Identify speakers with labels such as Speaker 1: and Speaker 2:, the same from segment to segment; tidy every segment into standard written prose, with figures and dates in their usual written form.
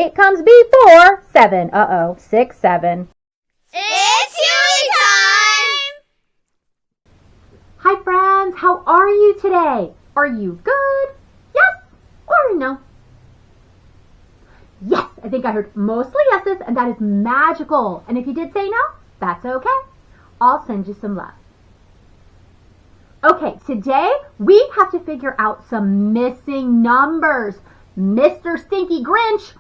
Speaker 1: It comes before 7. 6, 7.
Speaker 2: It's Huey time!
Speaker 1: Hi friends, how are you today? Are you good? Yes or no? Yes, I think I heard mostly yeses, and that is magical. And if you did say no, that's okay. I'll send you some love. Okay, today we have to figure out some missing numbers. Mr. Stinky Grinch,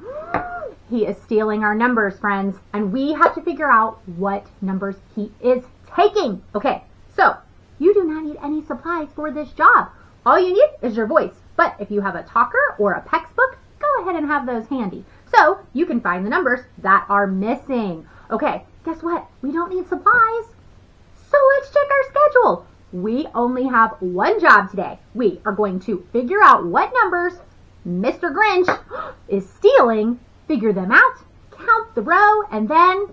Speaker 1: he is stealing our numbers, friends, and we have to figure out what numbers he is taking. Okay, so you do not need any supplies for this job. All you need is your voice. But if you have a talker or a PECS book, go ahead and have those handy so you can find the numbers that are missing. Okay, guess what? We don't need supplies. So let's check our schedule. We only have one job today. We are going to figure out what numbers Mr. Grinch is stealing, figure them out, count the row, and then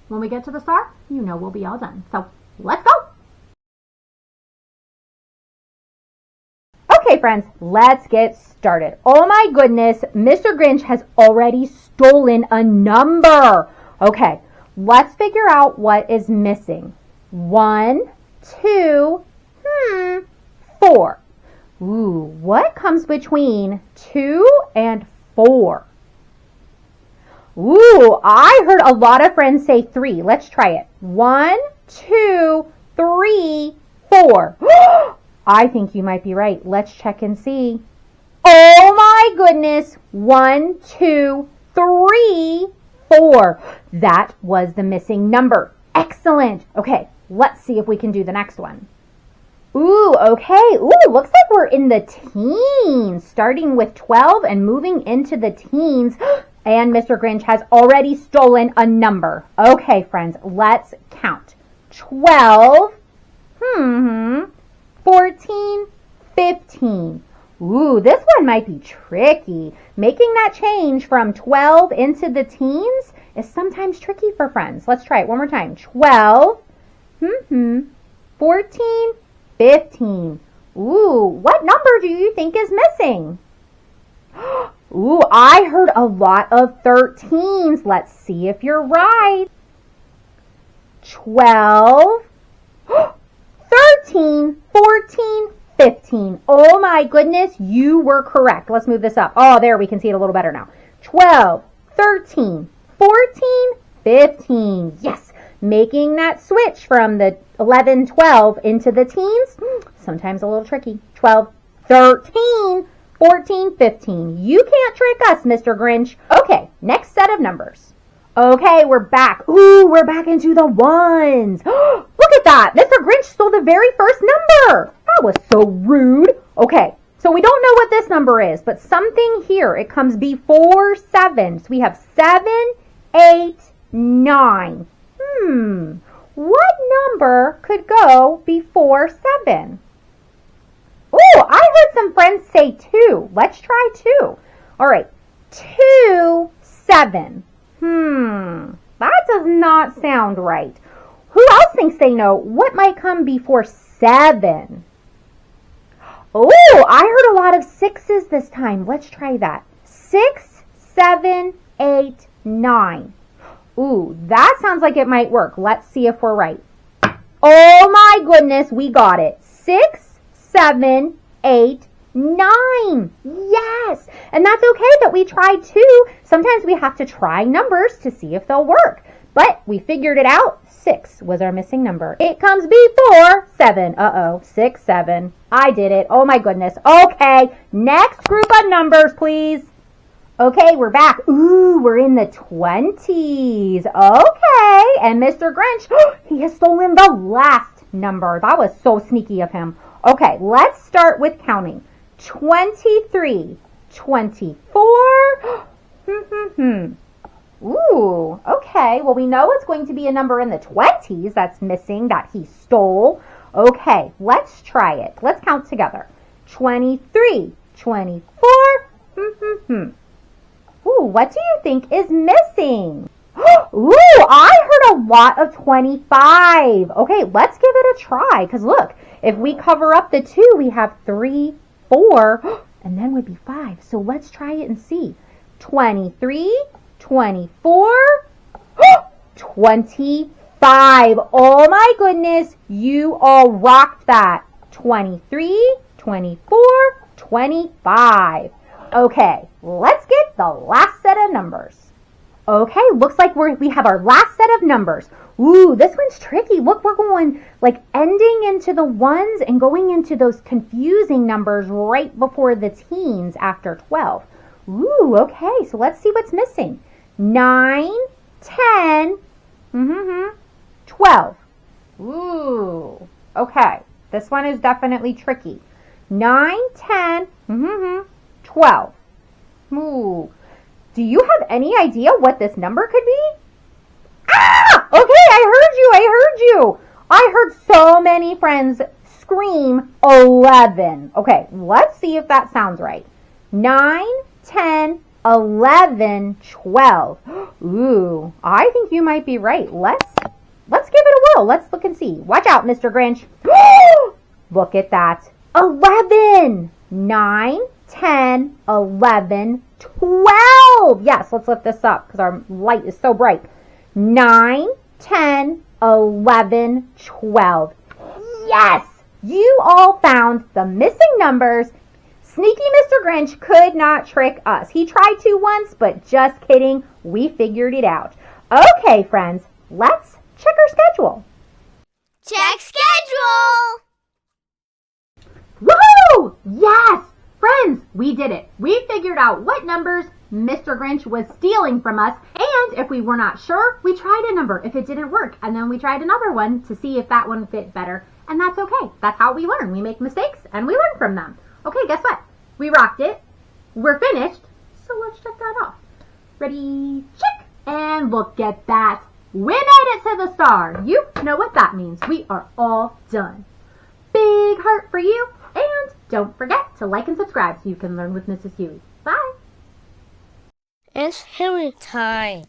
Speaker 1: when we get to the star, you know we'll be all done. So let's go. Okay, friends, let's get started. Oh my goodness, Mr. Grinch has already stolen a number. Okay, let's figure out what is missing. 1, 2, 4. Ooh, what comes between 2 and 4? Ooh, I heard a lot of friends say 3. Let's try it. 1, 2, 3, 4. I think you might be right. Let's check and see. Oh my goodness. 1, 2, 3, 4. That was the missing number. Excellent. Okay, let's see if we can do the next one. Ooh, okay. Ooh, looks like we're in the teens, starting with 12 and moving into the teens. And Mr. Grinch has already stolen a number. Okay, friends, let's count. 12, 14, 15. Ooh, this one might be tricky. Making that change from 12 into the teens is sometimes tricky for friends. Let's try it one more time. 12, 14, 15. Ooh, what number do you think is missing? Ooh, I heard a lot of 13s. Let's see if you're right. 12, 13, 14, 15. Oh my goodness, you were correct. Let's move this up. Oh, there, we can see it a little better now. 12, 13, 14, 15. Yes, making that switch from the 11, 12 into the teens, sometimes a little tricky. 12, 13, 14, 15. You can't trick us, Mr. Grinch. Okay, next set of numbers. Okay, we're back. Ooh, we're back into the ones. Look at that. Mr. Grinch stole the very first number. That was so rude. Okay, so we don't know what this number is, but something here. It comes before 7. So we have 7, 8, 9. What number could go before 7? Ooh, I heard some friends say 2. Let's try 2. All right, 2, 7. That does not sound right. Who else thinks they know what might come before 7? Oh, I heard a lot of 6s this time. Let's try that. 6, 7, 8, 9. Ooh, that sounds like it might work. Let's see if we're right. Oh my goodness, we got it. 6, 7, 8, 9. Yes, and that's okay that we tried 2. Sometimes we have to try numbers to see if they'll work. But we figured it out. 6 was our missing number. It comes before 7. 6, 7. I did it. Oh my goodness. Okay, next group of numbers, please. Okay, we're back. Ooh, we're in the 20s. Okay, and Mr. Grinch, he has stolen the last number. That was so sneaky of him. Okay, let's start with counting. 23, 24. Ooh, okay. Well, we know it's going to be a number in the 20s that's missing that he stole. Okay, let's try it. Let's count together. 23, 24. Ooh, what do you think is missing? Ooh, I heard a lot of 25. Okay, let's give it a try. Because look, if we cover up the 2, we have 3, 4, and then would be 5. So let's try it and see. 23, 24, 25. Oh my goodness, you all rocked that. 23, 24, 25. Okay, let's get the last set of numbers. Okay, looks like we have our last set of numbers. Ooh, this one's tricky. Look, we're going like ending into the ones and going into those confusing numbers right before the teens after 12. Ooh, okay, so let's see what's missing. 9, 10, 12. Ooh, okay, this one is definitely tricky. 9, 10, 12. Ooh, do you have any idea what this number could be? Ah! Okay, I heard you. I heard so many friends scream 11. Okay, let's see if that sounds right. 9, 10, 11, 12. Ooh, I think you might be right. Let's give it a whirl. Let's look and see. Watch out, Mr. Grinch. Look at that. 11. 9, 10, 11, 12. Yes, let's lift this up because our light is so bright. 9, 10, 11, 12. Yes! You all found the missing numbers. Sneaky Mr. Grinch could not trick us. He tried to once, but just kidding. We figured it out. Okay, friends, let's check our schedule.
Speaker 2: Check schedule!
Speaker 1: Woohoo! Yes! Friends, we did it. We figured out what numbers Mr. Grinch was stealing from us, and if we were not sure, we tried a number if it didn't work, and then we tried another one to see if that one fit better, and that's okay. That's how we learn. We make mistakes, and we learn from them. Okay, guess what? We rocked it. We're finished, so let's check that off. Ready? Check! And look at that. We made it to the star. You know what that means. We are all done. Big heart for you, and don't forget to like and subscribe so you can learn with Mrs. Huey. Bye!
Speaker 2: It's Huey time.